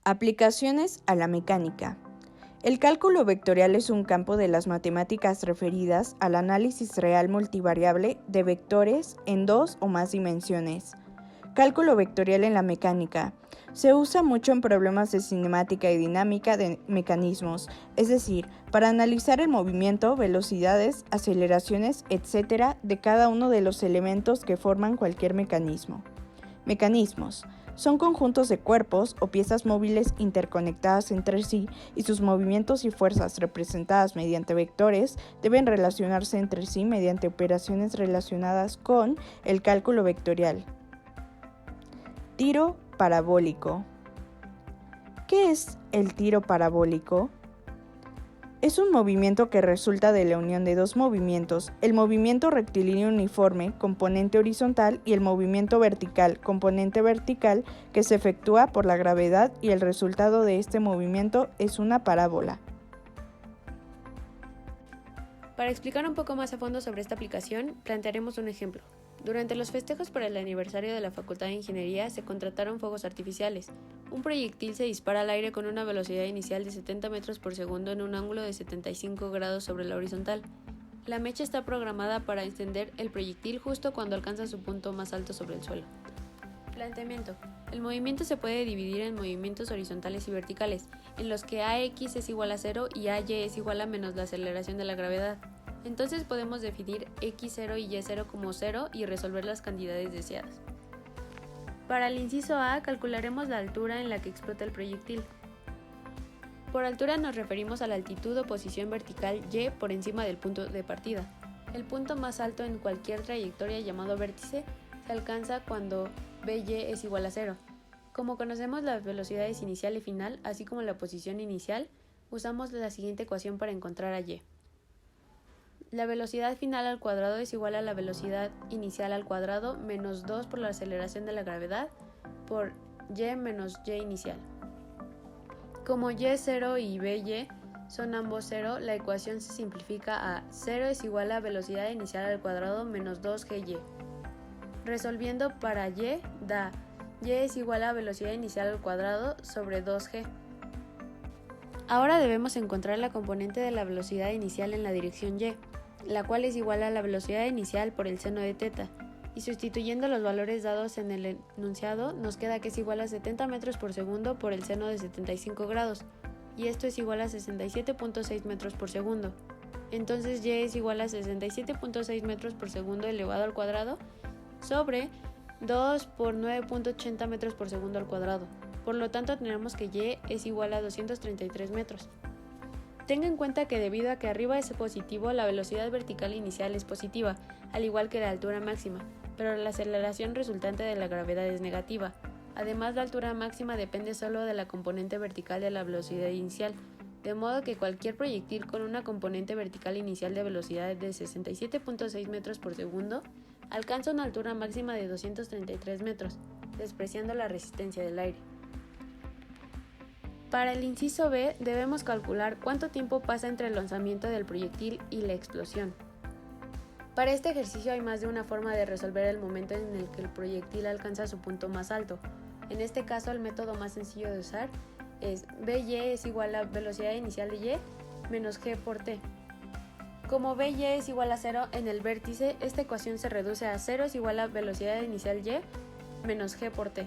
Aplicaciones a la mecánica. El cálculo vectorial es un campo de las matemáticas referidas al análisis real multivariable de vectores en dos o más dimensiones. Cálculo vectorial en la mecánica. Se usa mucho en problemas de cinemática y dinámica de mecanismos, es decir, para analizar el movimiento, velocidades, aceleraciones, etc. de cada uno de los elementos que forman cualquier mecanismo. Mecanismos. Son conjuntos de cuerpos o piezas móviles interconectadas entre sí y sus movimientos y fuerzas representadas mediante vectores deben relacionarse entre sí mediante operaciones relacionadas con el cálculo vectorial. Tiro parabólico. ¿Qué es el tiro parabólico? Es un movimiento que resulta de la unión de dos movimientos, el movimiento rectilíneo uniforme, componente horizontal, y el movimiento vertical, componente vertical, que se efectúa por la gravedad, y el resultado de este movimiento es una parábola. Para explicar un poco más a fondo sobre esta aplicación, plantearemos un ejemplo. Durante los festejos por el aniversario de la Facultad de Ingeniería se contrataron fuegos artificiales. Un proyectil se dispara al aire con una velocidad inicial de 70 metros por segundo en un ángulo de 75 grados sobre la horizontal. La mecha está programada para encender el proyectil justo cuando alcanza su punto más alto sobre el suelo. Planteamiento. El movimiento se puede dividir en movimientos horizontales y verticales, en los que AX es igual a 0 y AY es igual a menos la aceleración de la gravedad. Entonces podemos definir x0 y y0 como 0 y resolver las cantidades deseadas. Para el inciso A calcularemos la altura en la que explota el proyectil. Por altura nos referimos a la altitud o posición vertical y por encima del punto de partida. El punto más alto en cualquier trayectoria llamado vértice se alcanza cuando BY es igual a 0. Como conocemos las velocidades inicial y final, así como la posición inicial, usamos la siguiente ecuación para encontrar a Y. La velocidad final al cuadrado es igual a la velocidad inicial al cuadrado menos 2 por la aceleración de la gravedad por y menos y inicial. Como y0 y by son ambos 0, la ecuación se simplifica a 0 es igual a velocidad inicial al cuadrado menos 2gy. Resolviendo para y da y es igual a velocidad inicial al cuadrado sobre 2g. Ahora debemos encontrar la componente de la velocidad inicial en la dirección y, la cual es igual a la velocidad inicial por el seno de θ, y sustituyendo los valores dados en el enunciado nos queda que es igual a 70 metros por segundo por el seno de 75 grados, y esto es igual a 67.6 metros por segundo. Entonces y es igual a 67.6 metros por segundo elevado al cuadrado sobre 2 por 9.80 metros por segundo al cuadrado. Por lo tanto tenemos que y es igual a 233 metros. Tenga en cuenta que debido a que arriba es positivo, la velocidad vertical inicial es positiva, al igual que la altura máxima, pero la aceleración resultante de la gravedad es negativa. Además, la altura máxima depende solo de la componente vertical de la velocidad inicial, de modo que cualquier proyectil con una componente vertical inicial de velocidad de 67.6 metros por segundo alcanza una altura máxima de 233 metros, despreciando la resistencia del aire. Para el inciso B debemos calcular cuánto tiempo pasa entre el lanzamiento del proyectil y la explosión. Para este ejercicio hay más de una forma de resolver el momento en el que el proyectil alcanza su punto más alto. En este caso el método más sencillo de usar es BY es igual a velocidad inicial de Y menos G por T. Como BY es igual a 0 en el vértice, esta ecuación se reduce a 0 es igual a velocidad inicial Y menos G por T.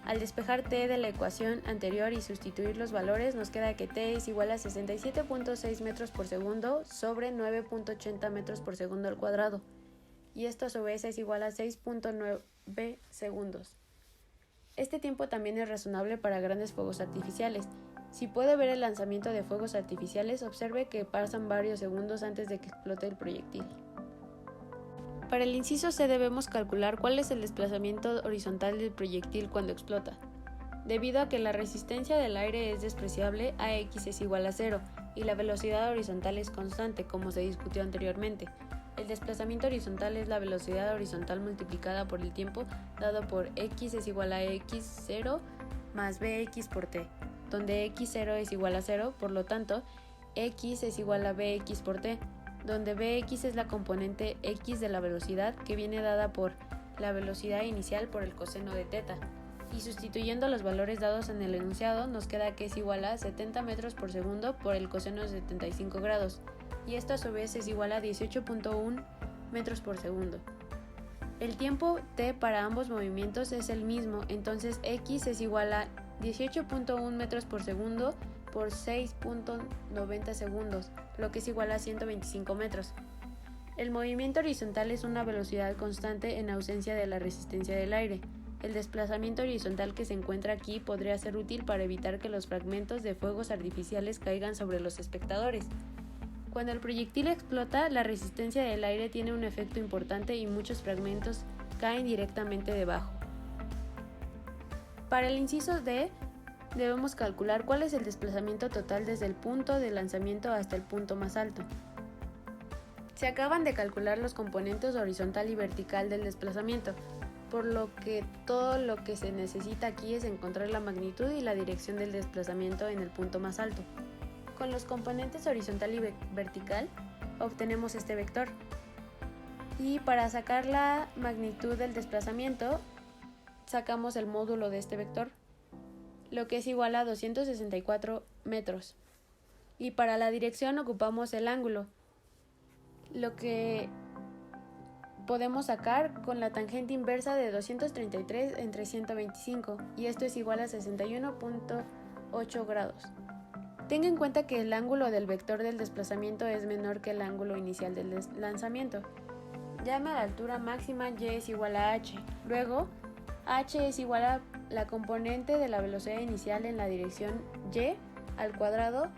Al despejar t de la ecuación anterior y sustituir los valores, nos queda que t es igual a 67.6 metros por segundo sobre 9.80 metros por segundo al cuadrado, y esto a su vez es igual a 6.9 segundos. Este tiempo también es razonable para grandes fuegos artificiales. Si puede ver el lanzamiento de fuegos artificiales, observe que pasan varios segundos antes de que explote el proyectil. Para el inciso C debemos calcular cuál es el desplazamiento horizontal del proyectil cuando explota. Debido a que la resistencia del aire es despreciable, AX es igual a 0 y la velocidad horizontal es constante, como se discutió anteriormente. El desplazamiento horizontal es la velocidad horizontal multiplicada por el tiempo, dado por X es igual a X0 más BX por T, donde X0 es igual a 0, por lo tanto, X es igual a BX por T, donde Bx es la componente x de la velocidad que viene dada por la velocidad inicial por el coseno de θ. y sustituyendo los valores dados en el enunciado nos queda que es igual a 70 metros por segundo por el coseno de 75 grados, y esto a su vez es igual a 18.1 metros por segundo. El tiempo t para ambos movimientos es el mismo, entonces x es igual a 18.1 metros por segundo por 6.90 segundos, lo que es igual a 125 metros. El movimiento horizontal es una velocidad constante en ausencia de la resistencia del aire. El desplazamiento horizontal que se encuentra aquí podría ser útil para evitar que los fragmentos de fuegos artificiales caigan sobre los espectadores. Cuando el proyectil explota, la resistencia del aire tiene un efecto importante y muchos fragmentos caen directamente debajo. Para el inciso D, debemos calcular cuál es el desplazamiento total desde el punto de lanzamiento hasta el punto más alto. Se acaban de calcular los componentes horizontal y vertical del desplazamiento, por lo que todo lo que se necesita aquí es encontrar la magnitud y la dirección del desplazamiento en el punto más alto. Con los componentes horizontal y vertical obtenemos este vector. Y para sacar la magnitud del desplazamiento, sacamos el módulo de este vector, lo que es igual a 264 metros. Y para la dirección ocupamos el ángulo, lo que podemos sacar con la tangente inversa de 233 entre 125, y esto es igual a 61.8 grados. Tenga en cuenta que el ángulo del vector del desplazamiento es menor que el ángulo inicial del lanzamiento. Llame a la altura máxima y es igual a h. Luego, h es igual a la componente de la velocidad inicial en la dirección y al cuadrado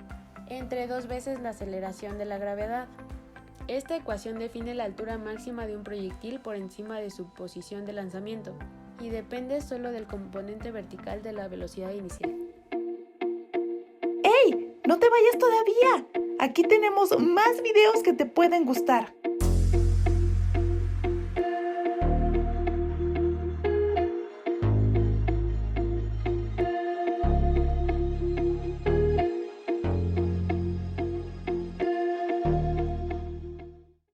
entre 2 veces la aceleración de la gravedad. Esta ecuación define la altura máxima de un proyectil por encima de su posición de lanzamiento y depende solo del componente vertical de la velocidad inicial. ¡Hey! ¡No te vayas todavía! Aquí tenemos más videos que te pueden gustar.